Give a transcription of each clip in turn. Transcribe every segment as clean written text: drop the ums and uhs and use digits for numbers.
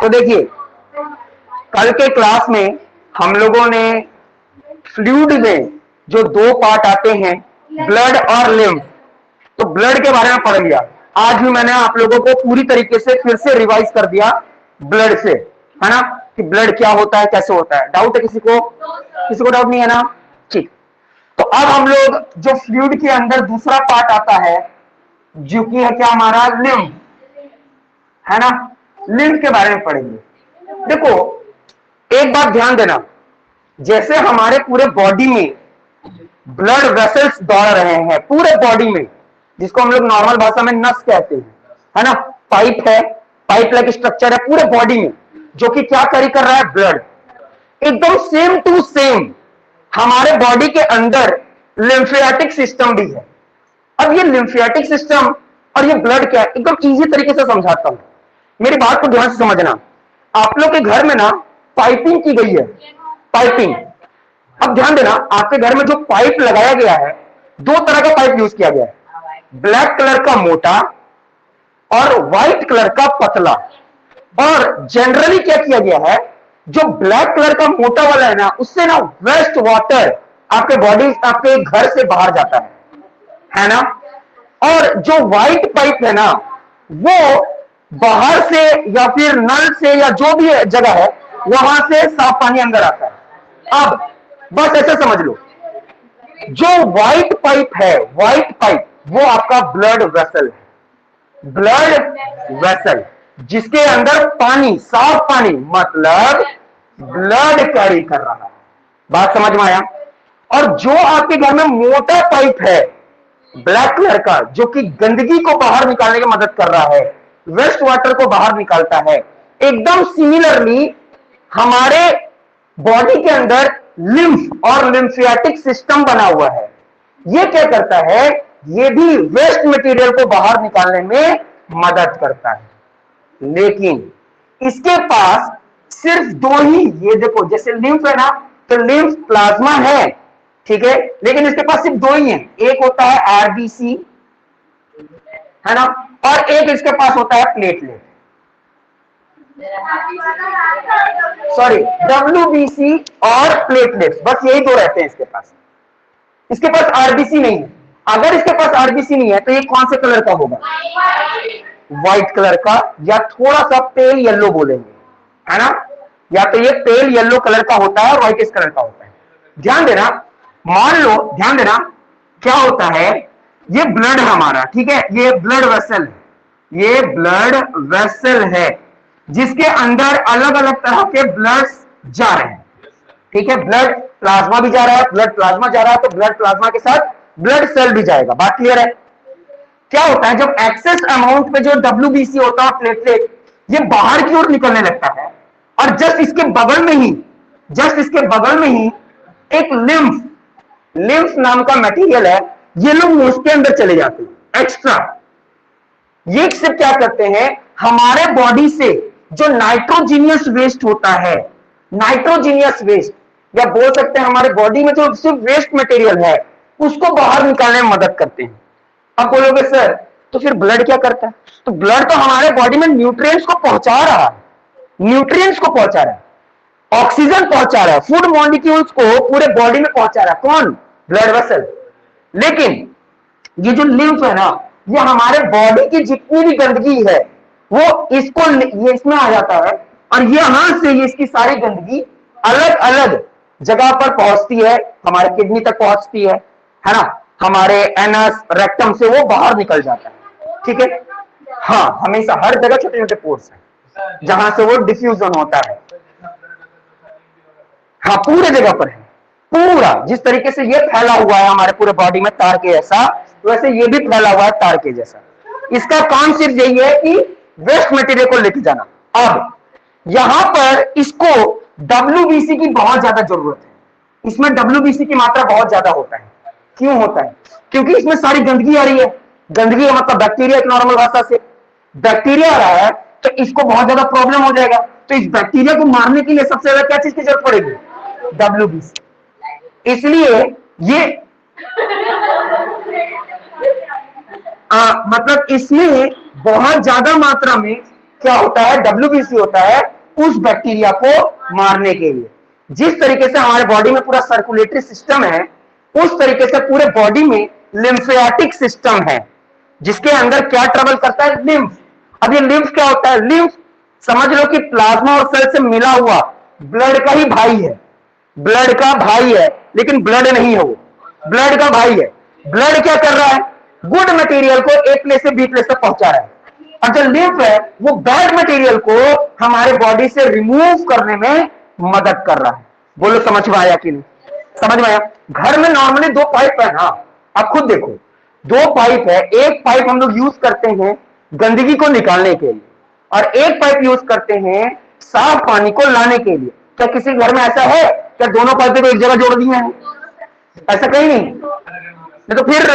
तो देखिए, कल के क्लास में हम लोगों ने फ्लूइड में जो दो पार्ट आते हैं, ब्लड और लिम्फ, तो ब्लड के बारे में पढ़ लिया। आज भी मैंने आप लोगों को पूरी तरीके से फिर से रिवाइज कर दिया ब्लड से, है ना, कि ब्लड क्या होता है, कैसे होता है। डाउट है किसी को? किसी को डाउट नहीं है ना? ठीक। तो अब हम लोग जो फ्लूइड के अंदर दूसरा पार्ट आता है, जो कि है क्या हमारा, लिम्फ, है ना। लिम्फ के बारे में पढ़ेंगे। देखो, एक बात ध्यान देना, जैसे हमारे पूरे बॉडी में ब्लड वेसल्स दौड़ रहे हैं पूरे बॉडी में, जिसको हम लोग नॉर्मल भाषा में नस कहते हैं, है ना। पाइप है, पाइप लाइक स्ट्रक्चर है पूरे बॉडी में, जो कि क्या कैरी कर रहा है, ब्लड। एकदम सेम टू सेम हमारे बॉडी के अंदर लिम्फेटिक सिस्टम भी है। अब ये लिम्फेटिक सिस्टम और ये ब्लड क्या है, एकदम इजी तरीके से समझाता हूं, मेरी बात को ध्यान से समझना। आप लोग के घर में ना पाइपिंग की गई है, पाइपिंग। अब ध्यान देना, आपके घर में जो पाइप लगाया गया है, दो तरह का पाइप यूज किया गया है, ब्लैक कलर का मोटा और व्हाइट कलर का पतला। और जनरली क्या किया गया है, जो ब्लैक कलर का मोटा वाला है ना, उससे ना वेस्ट वाटर आपके बॉडी, आपके घर से बाहर जाता है ना। और जो व्हाइट पाइप है ना, वो बाहर से या फिर नल से या जो भी जगह है, वहां से साफ पानी अंदर आता है। अब बस ऐसे समझ लो, जो व्हाइट पाइप है, व्हाइट पाइप, वो आपका ब्लड वेसल है। ब्लड वेसल, जिसके अंदर पानी, साफ पानी, मतलब ब्लड कैरी कर रहा है। बात समझ में आया? और जो आपके घर में मोटा पाइप है ब्लैक कलर का, जो कि गंदगी को बाहर निकालने की मदद कर रहा है, वेस्ट वाटर को बाहर निकालता है, एकदम सिमिलरली हमारे बॉडी के अंदर लिम्फ और लिम्फेटिक सिस्टम बना हुआ है। ये क्या करता है, ये भी वेस्ट मटेरियल को बाहर निकालने में मदद करता है। लेकिन इसके पास सिर्फ दो ही, ये देखो जैसे लिम्फ है ना, तो लिम्फ प्लाज्मा है, ठीक है, लेकिन इसके पास सिर्फ दो ही है। एक होता है आरबीसी, है ना, और एक इसके पास होता है प्लेटलेट, सॉरी डब्ल्यूबीसी और प्लेटलेट्स, बस यही दो रहते हैं इसके पास। इसके पास आरबीसी नहीं है। अगर इसके पास आरबीसी नहीं है तो ये कौन से कलर का होगा, व्हाइट कलर का, या थोड़ा सा पेल येलो बोलेंगे, है ना, या तो ये पेल येलो कलर का होता है और व्हाइट इस कलर का होता है। ध्यान देना, मान लो, ध्यान देना, क्या होता है, ये ब्लड है हमारा, ठीक है, ये ब्लड वेसल है, ये ब्लड वेसल है, जिसके अंदर अलग अलग तरह के ब्लड्स जा रहे हैं, ठीक है। ब्लड प्लाज्मा भी जा रहा है, ब्लड प्लाज्मा जा रहा है, तो ब्लड प्लाज्मा के साथ ब्लड सेल भी जाएगा। बात क्लियर है? क्या होता है, जब एक्सेस अमाउंट पे जो डब्ल्यूबीसी होता है, प्लेटलेट, ये बाहर की ओर निकलने लगता है, और जस्ट इसके बगल में ही, जस्ट इसके बगल में ही एक लिम्फ, लिम्फ नाम का मटेरियल है, ये लोग उसके अंदर चले जाते हैं एक्स्ट्रा। ये सिर्फ क्या करते हैं, हमारे बॉडी से जो नाइट्रोजीनियस वेस्ट होता है, नाइट्रोजीनियस वेस्ट, या बोल सकते हैं हमारे बॉडी में जो सिर्फ वेस्ट मटेरियल है, उसको बाहर निकालने में मदद करते हैं। अब बोलोगे सर, तो फिर ब्लड क्या करता है? तो ब्लड तो हमारे बॉडी में न्यूट्रिएंट्स को पहुंचा रहा है, न्यूट्रिएंट्स को पहुंचा रहा है, ऑक्सीजन पहुंचा रहा है, फूड मॉलिक्यूल्स को पूरे बॉडी में पहुंचा रहा है। कौन? Blood vessel. लेकिन ये जो लिम्फ है ना, ये हमारे बॉडी की जितनी भी गंदगी है, वो इसको, ये इसमें आ जाता है, और ये यहां से ये इसकी सारी गंदगी अलग अलग जगह पर पहुंचती है, हमारे किडनी तक पहुंचती है ना, हमारे एनस रेक्टम से वो बाहर निकल जाता है, ठीक है। हाँ, हमेशा हर जगह छोटे छोटे पोर्स हैं जहां से वो डिफ्यूजन होता है। हाँ, पूरे जगह पर है, पूरा जिस तरीके से ये फैला हुआ है हमारे पूरे बॉडी में तार के जैसा, वैसे ये भी फैला हुआ है तार के जैसा। इसका काम सिर्फ यही है कि वेस्ट मटेरियल को लेके जाना। अब यहां पर इसको डब्ल्यूबीसी की बहुत ज्यादा जरूरत है, इसमें डब्ल्यूबीसी की मात्रा बहुत ज्यादा होता है। क्यों होता है? क्योंकि इसमें सारी गंदगी आ रही है, गंदगी मतलब बैक्टीरिया, एक नॉर्मल भाषा से बैक्टीरिया आ रहा है, तो इसको बहुत ज्यादा प्रॉब्लम हो जाएगा। तो इस बैक्टीरिया को मारने के लिए सबसे ज्यादा क्या चीज की जरूरत पड़ेगी? डब्ल्यूबीसी। इसलिए ये मतलब इसमें बहुत ज्यादा मात्रा में क्या होता है, डब्ल्यूबीसी होता है, उस बैक्टीरिया को मारने के लिए। जिस तरीके से हमारे बॉडी में पूरा सर्कुलेटरी सिस्टम है, उस तरीके से पूरे बॉडी में लिम्फेटिक सिस्टम है, जिसके अंदर क्या ट्रेवल करता है, लिम्फ। अब ये लिम्फ क्या होता है, लिम्फ समझ लो कि प्लाज्मा और सेल से मिला हुआ ब्लड का ही भाई है, ब्लड का भाई है, लेकिन ब्लड नहीं है, वो ब्लड का भाई है। ब्लड क्या कर रहा है, गुड मटेरियल को एक प्लेस से बी प्लेस तक पहुंचा रहा है, और जो लिम्फ है वो बैड मटेरियल को हमारे बॉडी से रिमूव करने में मदद कर रहा है। बोलो समझ में आया कि नहीं, समझ में आया। घर में नॉर्मली दो पाइप है, हाँ आप खुद देखो, दो पाइप है। एक पाइप हम लोग यूज करते हैं गंदगी को निकालने के लिए, और एक पाइप यूज करते हैं साफ पानी को लाने के लिए। क्या किसी घर में ऐसा है क्या दोनों पाइप को एक जगह जोड़ दिए हैं? ऐसा कहीं नहीं तो फिर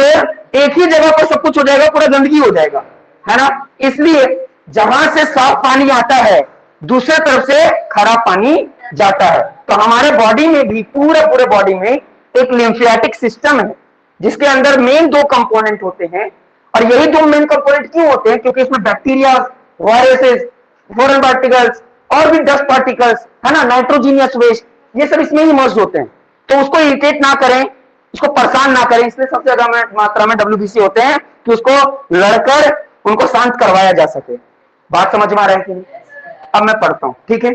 एक ही जगह पर सब कुछ हो जाएगा, पूरा गंदगी हो जाएगा, है ना। इसलिए जहां से साफ पानी आता है दूसरे तरफ से खराब पानी जाता है। तो हमारे बॉडी में भी पूरे बॉडी में एक लिम्फेटिक सिस्टम है, जिसके अंदर मेन दो कंपोनेंट होते हैं। और यही दो मेन कंपोनेंट क्यों होते हैं, क्योंकि इसमें बैक्टीरिया, वायरसेस, फॉरेन पार्टिकल्स और भी डस्ट पार्टिकल्स, है ना, नाइट्रोजीनियस वेस्ट, ये सब इसमें ही मर्ज होते हैं। तो उसको इरिटेट ना करें, उसको परेशान ना करें, इसलिए सबसे ज्यादा मात्रा में WBC होते हैं कि उसको लड़कर उनको शांत करवाया जा सके। बात समझ में आ रहा है कि नहीं? अब मैं पढ़ता हूं, ठीक है।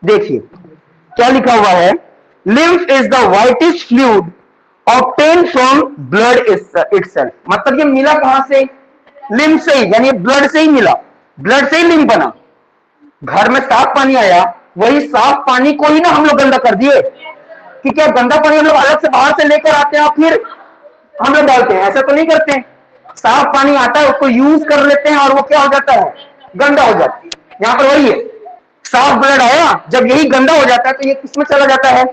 देखिए क्या लिखा हुआ है, lymph is the whitish fluid obtain from blood itself. मतलब ये मिला कहां से, लिम्फ से ही, यानी ब्लड से ही मिला, ब्लड से ही लिम्फ बना। घर में साफ पानी आया, वही साफ पानी को ही ना हम लोग गंदा कर दिए कि क्या गंदा पानी हम लोग अलग से बाहर से लेकर आते हैं और फिर हम लोग डालते हैं, ऐसा तो नहीं करते हैं। साफ पानी आता है, उसको यूज कर लेते हैं और वो क्या हो जाता है, गंदा हो जाता है। यहां पर वही है, साफ ब्लड आया, जब यही गंदा हो जाता है तो ये किसमें चला जाता है,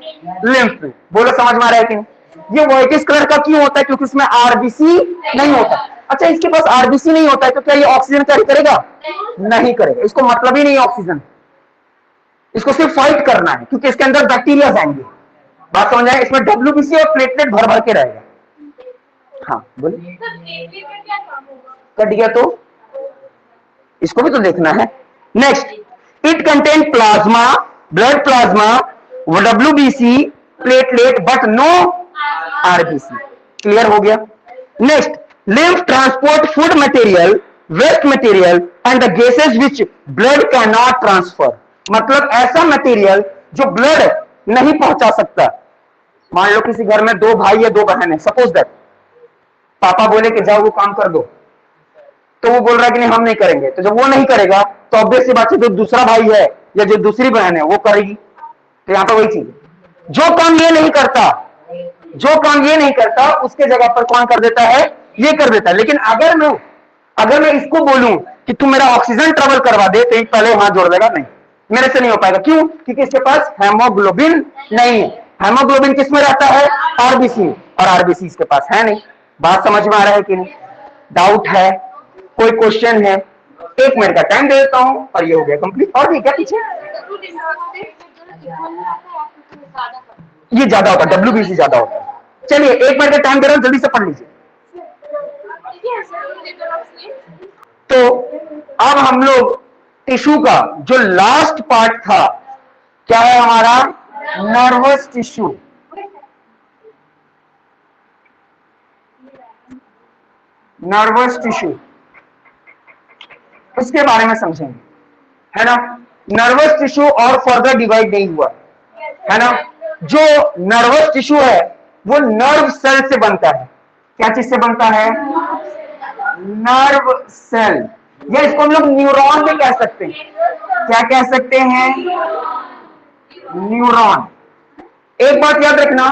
लिम्फ में। बोलो समझ में आ रहा है कि नहीं? ये व्हाइटिश कलर का क्यों होता है, क्योंकि इसमें आरबीसी नहीं होता। अच्छा, इसके पास आरबीसी नहीं होता है तो क्या ये ऑक्सीजन कैरी करेगा, नहीं करेगा। इसको मतलब ही नहीं ऑक्सीजन, इसको सिर्फ फाइट करना है, क्योंकि इसके अंदर बैक्टीरिया आएंगे। बात समझ आए, इसमें WBC और प्लेटलेट भर भर के रहेगा। हाँ बोलिए, कट गया तो इसको भी तो देखना है। Next, it contain plasma, blood plasma, WBC, platelet, but no RBC। Clear हो गया। Next, lymph transport food material, waste material and the gases which blood can not transfer. मतलब ऐसा मटेरियल जो ब्लड नहीं पहुंचा सकता। मान लो किसी घर में दो भाई या दो बहन है, सपोज दैट पापा बोले कि जाओ वो काम कर दो, तो वो बोल रहा है कि नहीं हम नहीं करेंगे। तो जब वो नहीं करेगा तो ऑब्वियस सी बात है जो दूसरा भाई है या जो दूसरी बहन है वो करेगी। तो यहां पर वही चीज, जो काम ये नहीं करता, जो काम ये नहीं करता उसके जगह पर कौन कर देता है, ये कर देता है। लेकिन अगर मैं इसको बोलूं कि तू मेरा ऑक्सीजन ट्रेवल करवा दे, तो एक पहले हाथ जोड़ देगा, नहीं मेरे से नहीं हो पाएगा। क्यों? क्योंकि इसके पास हेमोग्लोबिन नहीं है। हेमोग्लोबिन किसमें रहता है, आरबीसी में, और आरबीसी इसके पास है नहीं। बात समझ में आ रहा है कि नहीं? डाउट है, कोई क्वेश्चन है? 1 मिनट का टाइम दे देता हूं और ये हो गया कंप्लीट। और भी क्या पीछे, ये ज्यादा होता है, WBC ज्यादा होता है। चलिए 1 मिनट का टाइम दे रहा हूं, जल्दी से पढ़ लीजिए। तो अब हम लोग टिश्यू का जो लास्ट पार्ट था, क्या है हमारा, नर्वस टिश्यू। नर्वस टिश्यू, उसके बारे में समझेंगे, है ना। नर्वस टिश्यू और फर्दर डिवाइड नहीं हुआ, है ना। जो नर्वस टिश्यू है वो नर्व सेल से बनता है। क्या चीज से बनता है, नर्व सेल, या इसको हम लोग न्यूरॉन भी कह सकते हैं। क्या कह सकते हैं, न्यूरॉन। एक बात याद रखना,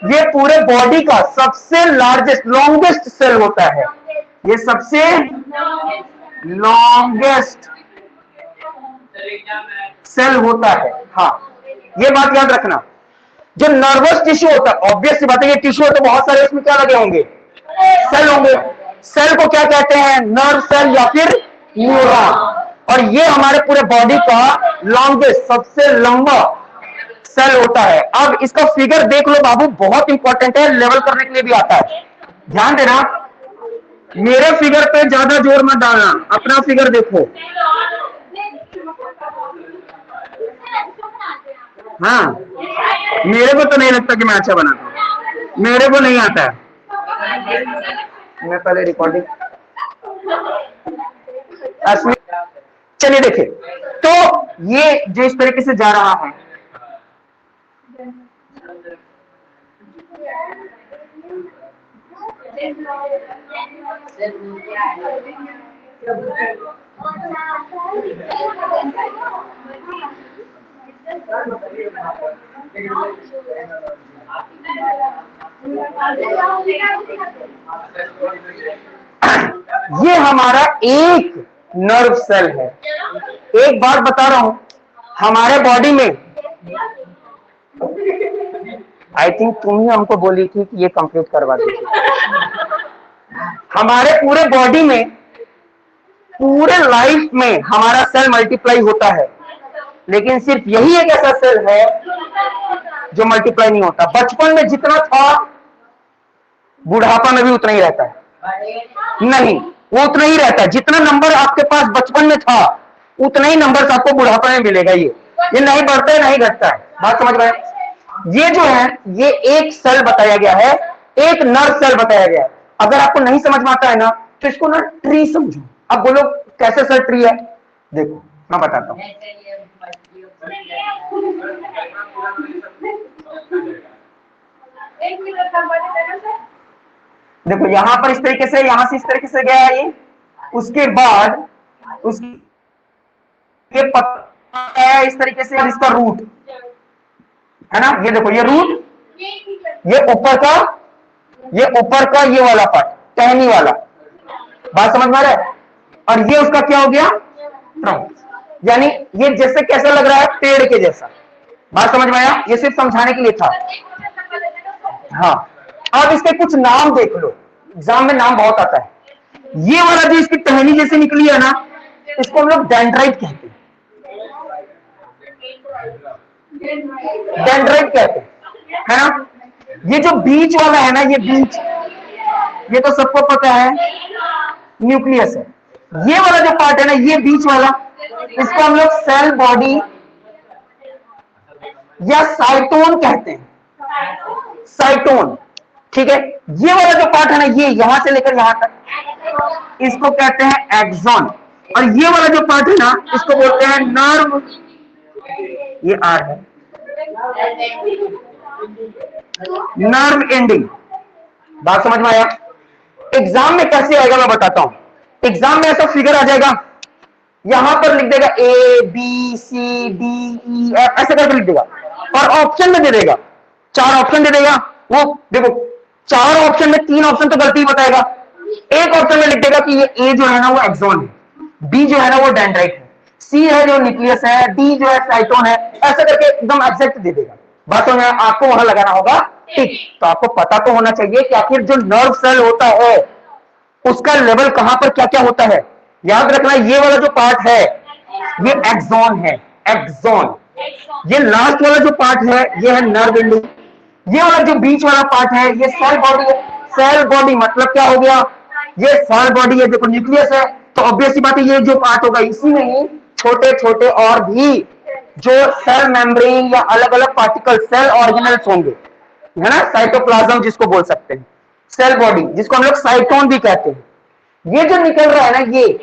ये पूरे बॉडी का सबसे लार्जेस्ट लॉन्गेस्ट सेल होता है। ये सबसे लॉन्गेस्ट सेल होता है। हाँ, ये बात याद रखना। जो नर्वस टिश्यू होता है, ऑब्वियस सी बात है, ये टिश्यू है तो बहुत सारे इसमें क्या लगे होंगे, सेल होंगे। सेल को क्या कहते हैं, नर्व सेल या फिर न्यूरॉन। और ये हमारे पूरे बॉडी का लॉन्गेस्ट, सबसे लंबा सेल होता है। अब इसका फिगर देख लो बाबू, बहुत इंपॉर्टेंट है, लेवल करने के लिए भी आता है। ध्यान देना, मेरे फिगर पे ज्यादा जोर मत डालना, अपना फिगर देखो। हाँ, मेरे को तो नहीं लगता कि मैं अच्छा बनाता हूँ, मेरे को नहीं आता है। मैं पहले रिकॉर्डिंग असली, चलिए देखिए, तो ये जो इस तरीके से जा रहा है, ये हमारा एक नर्व सेल है। एक बात बता रहा हूं, हमारे बॉडी में, आई थिंक तुम ही हमको बोली थी कि ये कंप्लीट करवा दीजिए। हमारे पूरे बॉडी में, पूरे लाइफ में हमारा सेल मल्टीप्लाई होता है, लेकिन सिर्फ यही एक ऐसा सेल है जो मल्टीप्लाई नहीं होता। बचपन में जितना था बुढ़ापा में भी उतना ही रहता है, नहीं, वो उतना ही रहता है। जितना नंबर आपके पास बचपन में था उतना ही नंबर आपको बुढ़ापा में मिलेगा। ये नहीं बढ़ता है नहीं घटता है। बात समझ में? ये जो है ये एक सेल बताया गया है, एक नर्व सेल बताया गया है। अगर आपको नहीं समझ में आता है ना तो इसको ना ट्री समझो। अब बोलो कैसे सर ट्री है? देखो मैं बताता हूं। देखो यहां पर इस तरीके से, यहां से इस तरीके से गया है ये, उसके बाद ये पत्ता है इस तरीके से, इसका रूट है ना, ये देखो ये रूट, ये ऊपर का, ये ऊपर का ये वाला पार्ट, टहनी वाला। बात समझ में आ रहा है? और ये उसका क्या हो गया? ट्रंक। यानी ये जैसे कैसा लग रहा है? पेड़ के जैसा। बात समझ में आया? ये सिर्फ समझाने के लिए था। हाँ, अब इसके कुछ नाम देख लो, एग्जाम में नाम बहुत आता है। ये वाला जो इसकी टहनी जैसे निकली है ना, इसको हम लोग डेंड्राइट कहते हैं। डेंड्राइट कहते हैं, है ना। ये जो बीच वाला है ना, ये बीच, ये तो सबको पता है न्यूक्लियस है। ये वाला जो पार्ट है ना, ये बीच वाला, इसको हम लोग सेल बॉडी या साइटोन कहते हैं। साइटोन, ठीक है। ये वाला जो पार्ट है ना, ये यहां से लेकर यहां तक, इसको कहते हैं एक्सॉन। और ये वाला जो पार्ट है ना, इसको बोलते हैं नर्व। ये आर है, नर्व एंडिंग। बात समझ में आया? एग्जाम में कैसे आएगा मैं बताता हूं। एग्जाम में ऐसा फिगर आ जाएगा, यहां पर लिख देगा A B C D E F, ऐसे करके लिख देगा, और ऑप्शन में दे देगा, 4 ऑप्शन दे देगा। वो देखो 4 ऑप्शन में 3 ऑप्शन तो गलती बताएगा। एक ऑप्शन में लिख देगा कि ये ए जो है ना वो एक्सॉन है, बी जो है ना वो डेंड्राइट है, सी है जो न्यूक्लियस है, डी जो है साइटोन है, ऐसा करके एकदम एग्जैक्ट दे देगा। बात समझ में? आपको वहां लगाना होगा टिक। तो आपको पता तो होना चाहिए कि आखिर जो नर्व सेल होता है उसका लेवल कहां पर क्या क्या होता है। याद रखना, ये वाला जो पार्ट है ये एक्सॉन है, एक्सॉन। ये लास्ट वाला जो पार्ट है ये है नर्व एंडिंग। ये वाला जो बीच वाला पार्ट है ये सेल बॉडी है। सेल बॉडी मतलब क्या हो गया? ये सेल बॉडी है, देखो न्यूक्लियस है, तो ऑब्वियसली बात है ये जो पार्ट होगा, इसी में ही छोटे छोटे और भी जो सेल मेम्ब्रेन या अलग अलग पार्टिकल, सेल ऑर्गेनल्स होंगे, है ना, साइटोप्लाज्म जिसको बोल सकते हैं, सेल बॉडी जिसको हम लोग साइटोन भी कहते हैं। ये जो निकल रहा है ना, ये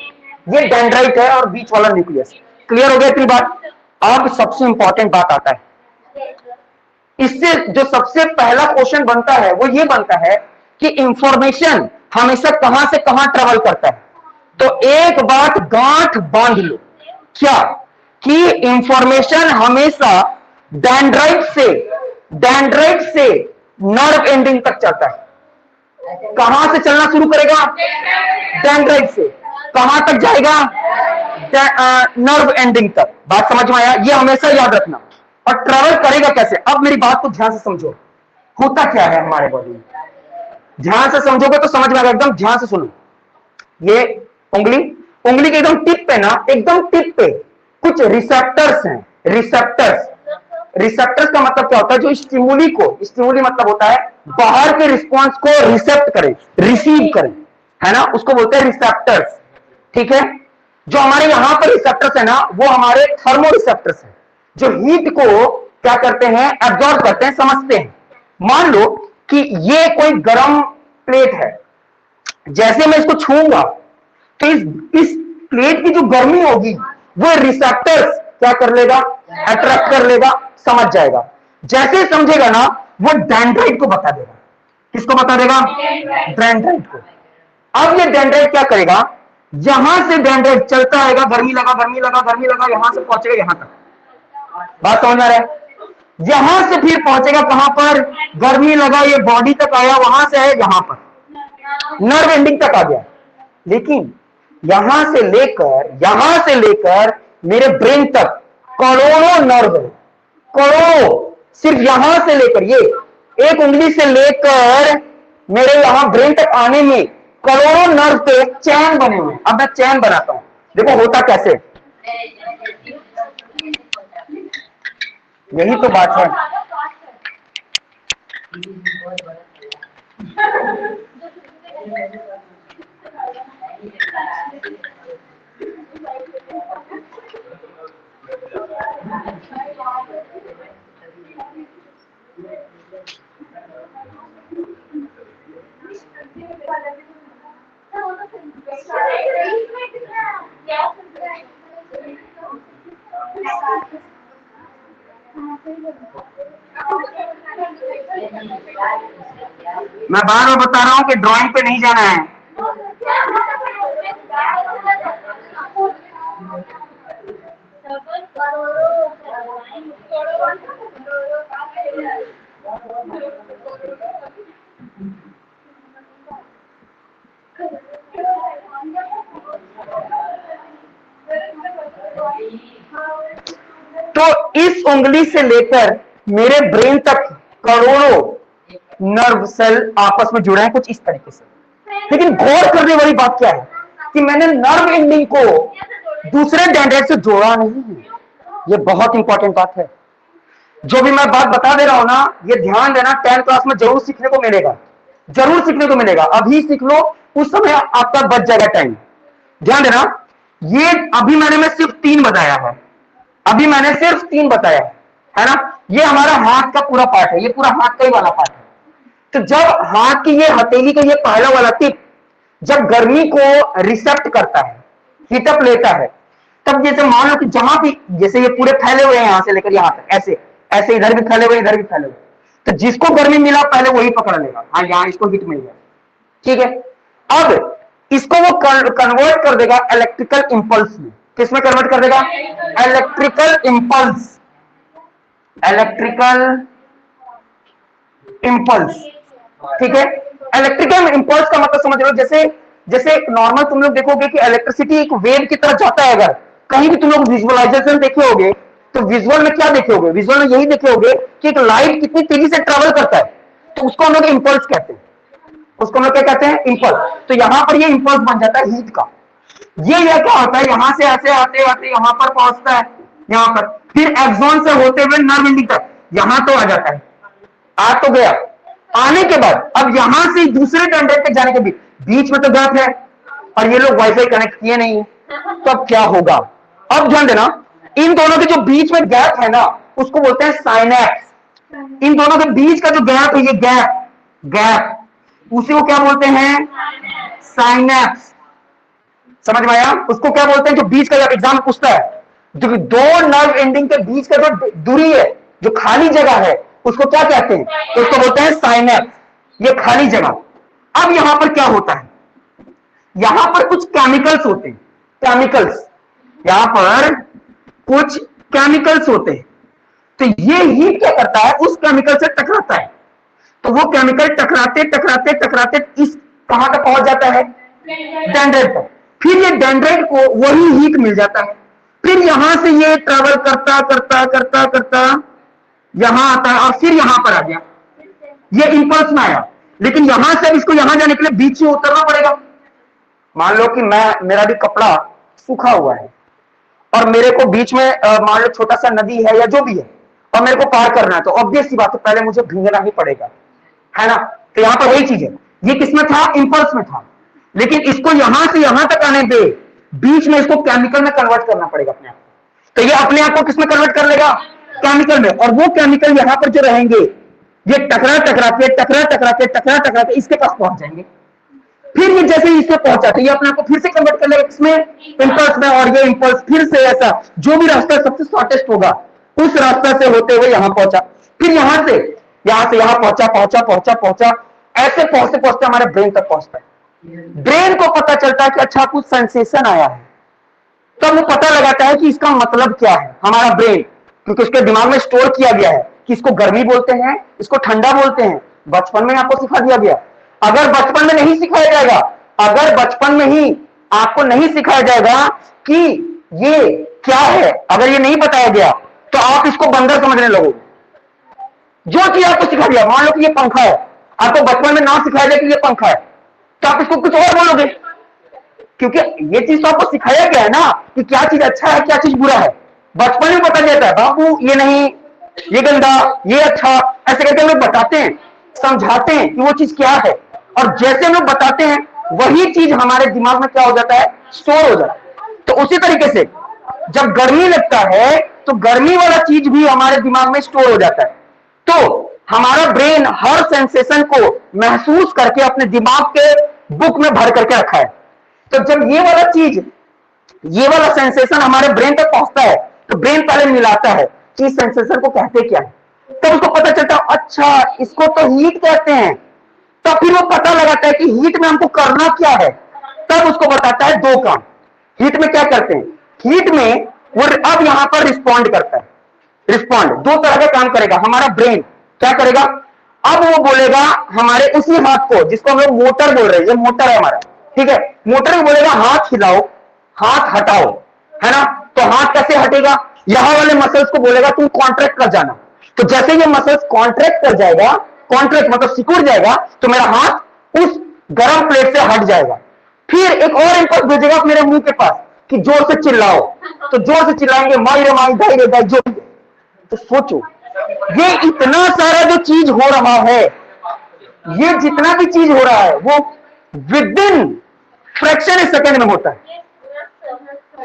डेंड्राइट है और बीच वाला न्यूक्लियस। क्लियर हो गया इतनी बात? अब सबसे इंपॉर्टेंट बात आता है। इससे जो सबसे पहला क्वेश्चन बनता है वो ये बनता है कि इंफॉर्मेशन हमेशा कहां से कहां ट्रेवल करता है। तो एक बात गांठ बांध लो, क्या कि इंफॉर्मेशन हमेशा डेंड्राइट से नर्व एंडिंग तक चलता है। कहां से चलना शुरू करेगा? डेंड्राइट से। कहां तक जाएगा? नर्व एंडिंग तक। बात समझ में आया? ये हमेशा याद रखना। और ट्रेवल करेगा कैसे? अब मेरी बात को ध्यान से समझो, होता क्या है हमारे बॉडी में। ध्यान से समझोगे तो समझ में आएगा, एकदम ध्यान से सुनो। ये उंगली के एकदम टिप पे ना, एकदम टिप पे कुछ रिसेप्टर्स हैं। रिसेप्टर्स का मतलब क्या होता है? जो स्टिमुली मतलब होता है बाहर के रिस्पॉन्स को रिसेप्ट करे, रिसीव करे, है ना, उसको बोलते हैं रिसेप्टर्स। ठीक है। जो हमारे यहां पर रिसेप्टर्स है ना, वो हमारे थर्मो रिसेप्टर्स है, जो हीट को क्या करते हैं, एब्जॉर्ब करते हैं, समझते हैं। मान लो कि ये कोई गर्म प्लेट है, जैसे मैं इसको छूंगा तो इस प्लेट की जो गर्मी होगी वो रिसेप्टर्स क्या कर लेगा, अट्रैक्ट कर लेगा, समझ जाएगा। जैसे समझेगा ना वो डेंड्राइट को बता देगा। किसको बता देगा, डेंड्राइट को। अब ये डेंड्राइट क्या करेगा, यहां से डेंड्राइट चलता आएगा, गर्मी लगा गर्मी लगा गर्मी लगा, यहां से पहुंचेगा यहां तक। बात समझ आ रहा है, यहां से फिर पहुंचेगा कहां पर, गर्मी लगा ये बॉडी तक आया, वहां से है यहां पर, नर्व एंडिंग तक आ गया। लेकिन यहां से लेकर मेरे ब्रेन तक करोड़ों नर्व है, करोड़ों, सिर्फ यहां से लेकर, ये एक उंगली से लेकर मेरे यहां ब्रेन तक आने में करोड़ों नर्व पे चैन बने हुए। अब मैं चैन बनाता हूं, देखो होता कैसे, यही तो बात है। मैं बार बार बता रहा हूं कि ड्राइंग पे नहीं जाना है। तो इस उंगली से लेकर मेरे ब्रेन तक करोड़ों नर्व सेल आपस में जुड़े हैं कुछ इस तरीके से। लेकिन गौर करने वाली बात क्या है कि मैंने नर्व एंडिंग को दूसरे डेंड्राइट से जोड़ा नहीं है। ये बहुत इंपॉर्टेंट बात है। जो भी मैं बात बता दे रहा हूं ना, ये ध्यान देना, 10th क्लास में जरूर सीखने को मिलेगा, जरूर सीखने को मिलेगा। अभी सीख लो, उस समय आपका बच जाएगा टाइम। ध्यान देना, ये अभी मैंने सिर्फ 3 बताया है, अभी मैंने सिर्फ 3 बताया है ना। ये हमारा हाथ का पूरा पार्ट है, ये पूरा हाथ का ही वाला पार्ट है। तो जब हाथ की ये हथेली का ये पहला वाला टिप जब गर्मी को रिसेप्ट करता है, हीटअप लेता है, तब जैसे मान लो कि जहां भी, जैसे ये पूरे फैले हुए हैं यहां से लेकर यहां तक, ऐसे ऐसे इधर भी फैले हुए, इधर भी फैले हुए, तो जिसको गर्मी मिला पहले वही पकड़ लेगा। हाँ, यहां इसको हीट मिल गया, ठीक है। अब इसको वो कन्वर्ट कर देगा इलेक्ट्रिकल इंपल्स में। किसमें कन्वर्ट कर देगा, इलेक्ट्रिकल इंपल्स, इलेक्ट्रिकल इंपल्स, ठीक है। इलेक्ट्रिकल इंपल्स का मतलब समझ लो, जैसे जैसे नॉर्मल तुम लोग देखोगे कि इलेक्ट्रिसिटी एक वेव की तरह जाता है। अगर कहीं भी तुम लोग विजुअलाइजेशन देखे होगे तो विजुअल में क्या देखे होगे, विजुअल में यही देखे होगे कि एक लाइट कितनी तेजी से ट्रेवल करता है, तो उसको हम लोग इंपल्स कहते हैं, उसको हम लोग क्या कहते हैं, इंपल्स। तो यहां पर ये इंपल्स बन जाता है हीट का। ये क्या होता है, यहां से ऐसे आते आते यहां पर पहुंचता है, यहां पर, फिर एक्सॉन से होते हुए नर्व एंडिंग तक यहां तो आ जाता है, आ तो गया। आने के बाद अब यहां से दूसरे डेंड्राइट तक जाने के बीच में तो गैप है, और ये लोग वाईफाई कनेक्ट किए नहीं है, तो अब क्या होगा। अब ध्यान देना, इन दोनों के जो बीच में गैप है ना, उसको बोलते हैं साइनैप्स। इन दोनों के बीच का जो गैप है, ये गैप उसी को क्या बोलते हैं, साइनैप्स। समझ में आया, उसको क्या बोलते हैं, जो बीच का, जब एग्जाम पूछता है, जो दो नर्व एंडिंग के बीच का जो दूरी है, जो खाली जगह है, उसको क्या कहते हैं, तो उसको बोलते हैं साइनैप्स, ये खाली जगह। अब यहां पर क्या होता है, यहां पर कुछ केमिकल्स होते हैं, केमिकल्स, यहां पर कुछ केमिकल्स होते हैं। तो ये हीट क्या करता है, उस केमिकल से टकराता है, तो वो केमिकल टकराते टकराते टकराते इस कहां तक पहुंच जाता है, डेंड्राइट तक। फिर ये डेंड्राइट को वही हीट मिल जाता है, फिर यहां से ये ट्रेवल करता करता करता करता यहां आता है, और फिर यहां पर आ गया, ये इंपल्स में आया। लेकिन यहां से इसको यहां जाने के लिए बीच से उतरना पड़ेगा। मान लो कि मेरा भी कपड़ा सूखा हुआ है और मेरे को बीच में मान लो छोटा सा नदी है या जो भी है, और मेरे को पार करना है, तो ऑब्वियस सी बात है, पहले मुझे भीगना ही पड़ेगा, है ना। तो यहां पर वही चीज है, ये किसमें था, इंपल्स में था। लेकिन इसको यहां से यहां तक आने पे बीच में इसको केमिकल में कन्वर्ट करना पड़ेगा अपने आप। तो ये अपने आप को किसमें कन्वर्ट कर लेगा, केमिकल में, और वो केमिकल यहां पर जो रहेंगे ये टकरा टकरा के इसके पास पहुंच जाएंगे। फिर ये जैसे ही इससे पहुंचाते ये अपने आप को फिर से कन्वर्ट कर लेगा इसमें इंपल्स में, और ये इंपल्स फिर से ऐसा जो भी रास्ता सबसे शॉर्टेस्ट होगा उस रास्ता से होते हुए यहां पहुंचा, फिर यहां से यहां पहुंचा, ऐसे पहुंचते पहुंचते हमारे ब्रेन तक पहुंचता है। ब्रेन को पता चलता है कि अच्छा कुछ सेंसेशन आया है, तब वो पता लगाता है कि इसका मतलब क्या है। हमारा ब्रेन, क्योंकि उसके दिमाग में स्टोर किया गया है कि इसको गर्मी बोलते हैं, इसको ठंडा बोलते हैं, बचपन में आपको सिखा दिया गया। अगर बचपन में नहीं सिखाया जाएगा, अगर बचपन में ही आपको नहीं सिखाया जाएगा कि ये क्या है, अगर ये नहीं बताया गया तो आप इसको बंदर समझने लगोगे। जो चीज आपको सिखा दिया, मान लो कि ये पंखा है, आपको बचपन में ना सिखाया जाए कि ये पंखा है, तो आप इसको कुछ और बोलोगे, क्योंकि ये चीज तो आपको सिखाया गया है ना कि क्या चीज अच्छा है क्या चीज बुरा है। बचपन में बता जाता है बाबू ये नहीं, ये गंदा, ये अच्छा, ऐसे करके हम लोग बताते हैं, समझाते हैं कि वो चीज क्या है, और जैसे हम लोग बताते हैं वही चीज हमारे दिमाग में क्या हो जाता है, स्टोर हो जाता है। तो उसी तरीके से जब गर्मी लगता है तो गर्मी वाला चीज भी हमारे दिमाग में स्टोर हो जाता है। तो हमारा ब्रेन हर सेंसेशन को महसूस करके अपने दिमाग के बुक में भर करके रखा है। तो जब ये वाला चीज, ये वाला सेंसेशन हमारे ब्रेन तक पहुंचता है तो ब्रेन पहले मिलाता है कि इस सेंसेशन को कहते क्या है, तब उसको पता चलता है अच्छा इसको तो हीट कहते हैं। तब फिर वो पता लगाता है कि हीट में हमको करना क्या है, तब उसको बताता है दो काम। हीट में क्या करते हैं, हीट में वो अब यहां पर रिस्पॉन्ड करता है। रिस्पॉन्ड दो तरह का काम करेगा हमारा ब्रेन। क्या करेगा, अब वो बोलेगा हमारे उसी हाथ को, जिसको हम लोग मोटर बोल रहे हैं, ये मोटर है हमारा, ठीक है, मोटर में बोलेगा हाथ हिलाओ, हाथ हटाओ, है ना। तो हाथ कैसे हटेगा, यहां वाले मसल्स को बोलेगा तुम कॉन्ट्रैक्ट कर जाना। तो जैसे ये मसल्स कॉन्ट्रैक्ट कर जाएगा, कॉन्ट्रैक्ट मतलब सिकुड़ जाएगा, तो मेरा हाथ उस गर्म प्लेट से हट जाएगा। फिर एक और इंपल्स भेजेगा मेरे मुंह के पास कि जोर से चिल्लाओ, तो जोर से चिल्लाएंगे माई रे माई, दाई रे दाई, जो। तो सोचो ये इतना सारा जो चीज हो रहा है, ये जितना भी चीज हो रहा है वो विद इन फ्रैक्शन सेकेंड में होता है।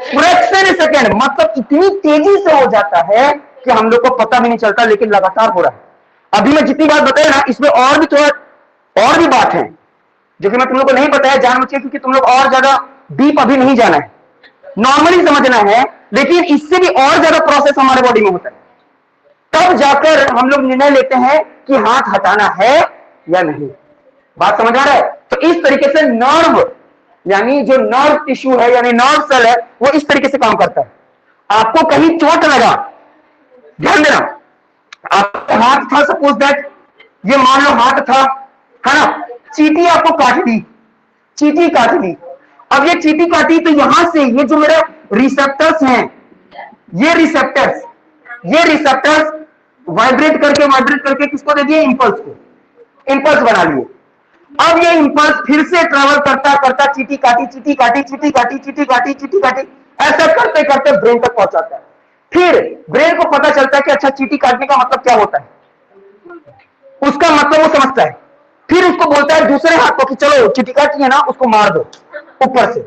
फ्रैक्शन सेकेंड मतलब इतनी तेजी से हो जाता है कि हम लोग को पता भी नहीं चलता, लेकिन लगातार हो रहा है। अभी मैं जितनी बात बताया ना, इसमें और भी थोड़ा और भी बात है जो कि मैं तुम लोग को नहीं बताया जानबूझ के, क्योंकि तुम लोग और ज्यादा डीप अभी नहीं जाना है, नॉर्मली समझना है। लेकिन इससे भी और ज्यादा प्रोसेस हमारे बॉडी में होता है, तब जाकर हम लोग निर्णय लेते हैं कि हाथ हटाना है या नहीं। बात समझ आ रहा है। तो इस तरीके से नर्व, यानी जो नर्व टिश्यू है यानी नर्व सेल है, वो इस तरीके से काम करता है। आपको कहीं चोट लगा, ध्यान देना, आपका हाथ था, सपोज दैट ये मान लो हाथ था, है ना, चींटी आपको काट दी, चींटी काट दी। अब ये चींटी काटी तो यहां से ये जो मेरे रिसेप्टर्स हैं, ये रिसेप्टर्स वाइब्रेट करके किसको दे दिए, इंपल्स को, इंपल्स बना लिए। अब ये इंपल्स फिर से ट्रेवल करता करता चींटी काटी, ऐसा करते करते ब्रेन तक पहुंचाता है। फिर ब्रेन को पता चलता है कि अच्छा चींटी काटने का मतलब क्या होता है, उसका मतलब वो समझता है। फिर उसको बोलता है दूसरे हाथ को कि चलो चींटी काटी है ना, उसको मार दो ऊपर से।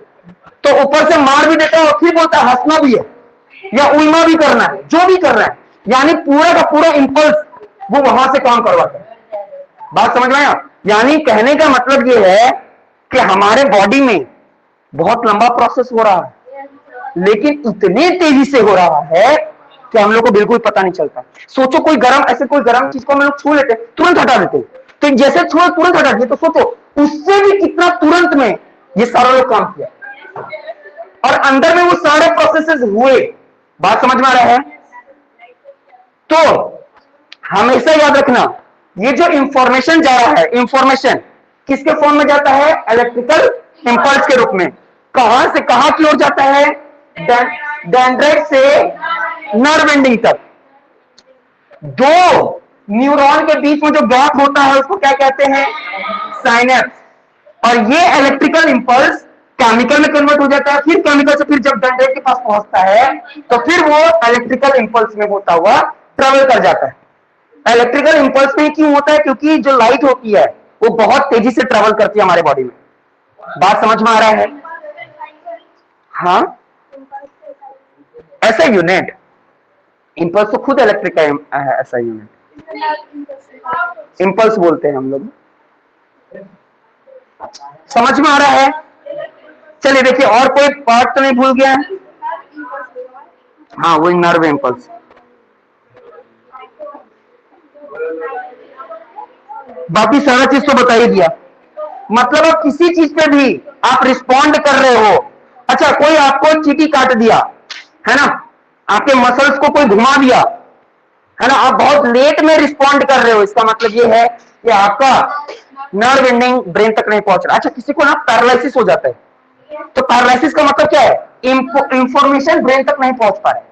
तो ऊपर से मार भी देता है और फिर बोलता है हंसना भी है या उल्मा भी करना है, जो भी करना है, यानी पूरा का पूरा इंपल्स वो वहां से काम करवाता है। बात समझ में आया। यानी कहने का मतलब ये है कि हमारे बॉडी में बहुत लंबा प्रोसेस हो रहा है, लेकिन इतने तेजी से हो रहा है कि हम लोग को बिल्कुल पता नहीं चलता। सोचो कोई गरम, ऐसे कोई गरम चीज को हम लोग छू लेते तुरंत हटा देते, तो जैसे छुए तुरंत हटा दिए, तो सोचो उससे भी कितना तुरंत में ये सारा लोग काम किया और अंदर में वो सारे प्रोसेसेस हुए। बात समझ में आ रहा है। तो हमेशा याद रखना, ये जो इंफॉर्मेशन जा रहा है, इंफॉर्मेशन किसके फॉर्म में जाता है, इलेक्ट्रिकल इंपल्स के रूप में। कहां से कहां की ओर जाता है, डेंड्राइट से नर्व एंडिंग तक। दो न्यूरॉन के बीच में जो गैप होता है उसको क्या कहते हैं, साइनेप्स। और ये इलेक्ट्रिकल इंपल्स केमिकल में कन्वर्ट हो जाता है, फिर केमिकल से फिर जब डेंड्राइट के पास पहुंचता है तो फिर वो इलेक्ट्रिकल इंपल्स में होता हुआ ट्रेवल कर जाता है। इलेक्ट्रिकल इंपल्स में क्यों होता है, क्योंकि जो लाइट होती है वो बहुत तेजी से ट्रेवल करती है हमारे बॉडी में। बात समझ में आ रहा है। हाँ, ऐसा यूनिट इम्पल्स तो खुद इलेक्ट्रिक का है ऐसा यूनिट, इम्पल्स बोलते हैं हम लोग। समझ में आ रहा है? चलिए देखिए, और कोई पार्ट तो नहीं भूल गया है? हाँ, वही नर्व इम्पल्स। बाकी सारा चीज तो बता ही दिया। मतलब अब किसी चीज पे भी आप रिस्पॉन्ड कर रहे हो। अच्छा, कोई आपको चींटी काट दिया है ना, आपके मसल्स को कोई घुमा दिया है ना, आप बहुत लेट में रिस्पॉन्ड कर रहे हो, इसका मतलब ये है कि आपका नर्व एंडिंग ब्रेन तक नहीं पहुंच रहा। अच्छा, किसी को ना पैरालिसिस हो जाता है, तो पैरालिसिस का मतलब क्या है? इंफॉर्मेशन ब्रेन तक नहीं पहुंच पा रहे।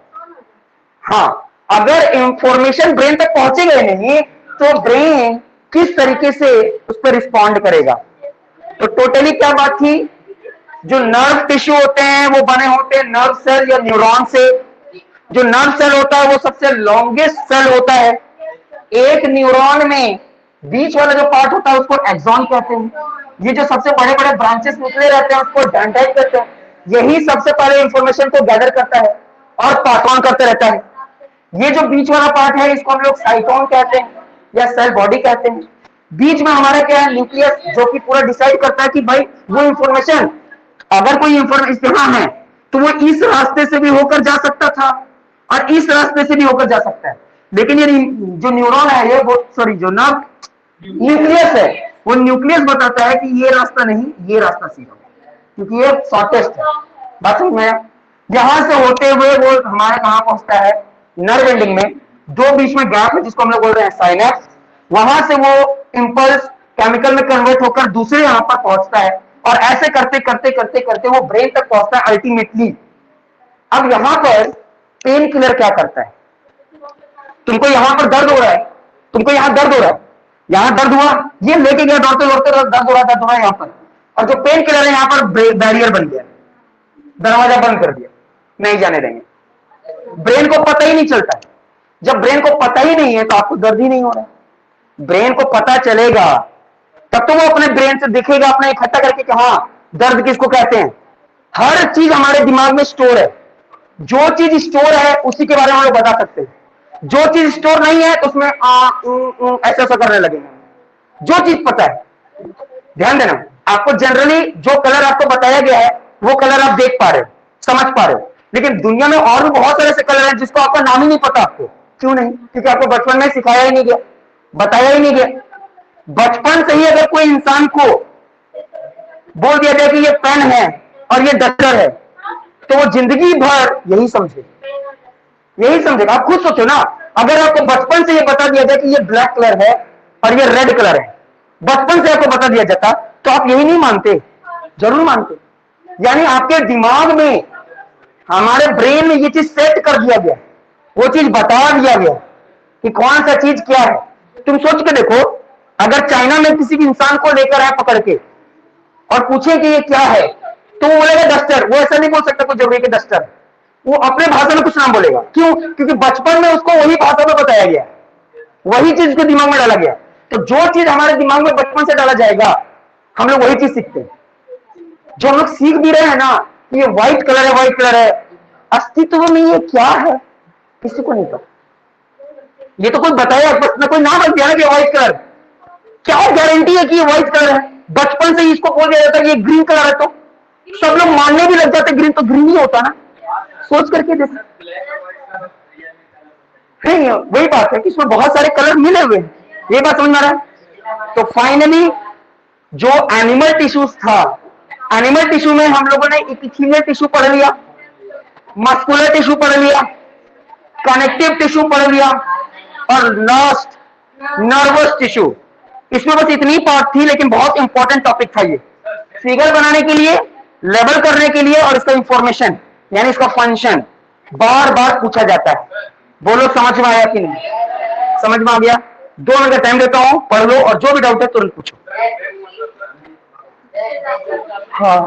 हाँ, अगर इंफॉर्मेशन ब्रेन तक पहुंचेगा नहीं तो ब्रेन किस तरीके से उस पर रिस्पॉन्ड करेगा? तो टोटली क्या बात थी? जो नर्व टिश्यू होते हैं वो बने होते हैं नर्व सेल या न्यूरॉन से। जो नर्व सेल होता है वो सबसे लॉन्गेस्ट सेल होता है। एक न्यूरॉन में बीच वाला जो पार्ट होता है उसको एक्सॉन कहते हैं। ये जो सबसे बड़े बड़े ब्रांचेस निकले रहते हैं उसको डेंड्राइट कहते हैं। यही सबसे पहले इंफॉर्मेशन को गैदर करता है और पास ऑन करते रहता है। ये जो बीच वाला पार्ट है इसको हम लोग साइटोन कहते हैं या सेल बॉडी कहते हैं। बीच में हमारा क्या है? न्यूक्लियस, जो कि पूरा डिसाइड करता है कि भाई वो इंफॉर्मेशन, अगर कोई इंफॉर्मेशन यहाँ है तो वो इस रास्ते से भी होकर जा सकता था और इस रास्ते से भी होकर जा सकता है। लेकिन ये जो न्यूरॉन है, ये सॉरी जो नर्व न्यूक्लियस है, वो न्यूक्लियस बताता है कि ये रास्ता नहीं, ये रास्ता सीधा, क्योंकि ये शॉर्टेस्ट है। बात समझ में? यहां से होते हुए वो हमारे कहां पहुंचता है? नर्व एंडिंग में। दो बीच में गैप है जिसको हम लोग बोल रहे हैं साइनेप्स। वहां से वो इंपल्स केमिकल में कन्वर्ट होकर दूसरे यहां पर पहुंचता है और ऐसे करते करते करते करते वो ब्रेन तक पहुंचता है अल्टीमेटली। अब यहां पर पेन किलर क्या करता है? तुमको यहां पर दर्द हो रहा है, तुमको यहां दर्द हो रहा है, यहां दर्द हुआ, ये लेके गया दौड़ते दौड़ते, दर्द हो रहा है यहां पर, और जो पेन किलर है यहां पर बैरियर बन गया, दरवाजा बंद कर दिया, नहीं जाने देंगे। ब्रेन को पता ही नहीं चलता है। जब ब्रेन को पता ही नहीं है तो आपको दर्द ही नहीं हो रहा है। ब्रेन को पता चलेगा तब तो वो अपने ब्रेन से दिखेगा अपना इकट्ठा करके कि हाँ दर्द किसको कहते हैं। हर चीज हमारे दिमाग में स्टोर है। जो चीज स्टोर है उसी के बारे में हम लोग बता सकते हैं। जो चीज स्टोर नहीं है तो उसमें ऐसा ऐसा करने लगेंगे। जो चीज पता है, ध्यान देना, आपको जनरली जो कलर आपको बताया गया है वो कलर आप देख पा रहे हो, समझ पा रहे हो, लेकिन दुनिया में और भी बहुत सारे ऐसे कलर हैं जिसको आपका नाम ही नहीं पता। आपको क्यों नहीं? क्योंकि आपको बचपन में सिखाया ही नहीं गया, बताया ही नहीं गया। बचपन से ही अगर कोई इंसान को बोल दिया जाए कि ये पेन है और ये डस्टर है तो वो जिंदगी भर यही समझेगा, यही समझेगा। आप खुद सोचो ना, अगर आपको बचपन से ये बता दिया जाए कि ये ब्लैक कलर है और ये रेड कलर है, बचपन से आपको बता दिया जाता तो आप यही नहीं मानते? जरूर मानते। यानी आपके दिमाग में, हमारे ब्रेन में ये चीज सेट कर दिया गया, वो चीज बता दिया गया कि कौन सा चीज क्या है। तुम सोच के देखो, अगर चाइना में किसी भी इंसान को लेकर आए पकड़ के और पूछे कि ये क्या है तो वो बोलेगा डस्टर। वो ऐसा नहीं बोल सकता कुछ जरूरी कि डस्टर, वो अपने भाषा में कुछ नाम बोलेगा। क्यों? क्योंकि बचपन में उसको वही भाषा में बताया गया, वही चीज उसके दिमाग में डाला गया। तो जो चीज हमारे दिमाग में बचपन से डाला जाएगा हम लोग वही चीज सीखते हैं। जो हम लोग सीख भी रहे हैं ना, ये व्हाइट कलर है, व्हाइट कलर है, अस्तित्व में ये क्या है किसी को नहीं पता। ये तो कोई बताया, कोई नाम रख दिया ना कि व्हाइट कलर, क्या गारंटी है कि ये व्हाइट कलर है? बचपन से इसको बोल दिया जाता है कि ये ग्रीन कलर है, तो सब लोग मानने भी लग जाते ग्रीन तो ग्रीन ही होता ना। सोच करके देखो, नहीं वही बात है कि इसमें बहुत सारे कलर मिले हुए हैं, ये बात समझ में आ रहा है। तो फाइनली जो एनिमल टिश्यूज था, एनिमल टिश्यू में हम लोगों ने इपिथेलियल टिश्यू पढ़ लिया, मस्कुलर टिश्यू पढ़ लिया, कनेक्टिव टिश्यू पढ़ लिया और लास्ट नर्वस टिश्यू। इसमें बस इतनी पार्ट थी लेकिन बहुत इंपॉर्टेंट टॉपिक था ये, फिगर बनाने के लिए, लेबल करने के लिए, और इसका इंफॉर्मेशन यानी इसका फंक्शन बार बार पूछा जाता है। बोलो समझ में आया कि नहीं? समझ में आ गया? 2 मिनट का टाइम देता हूं, पढ़ लो और जो भी डाउट है तुरंत पूछो। हाँ।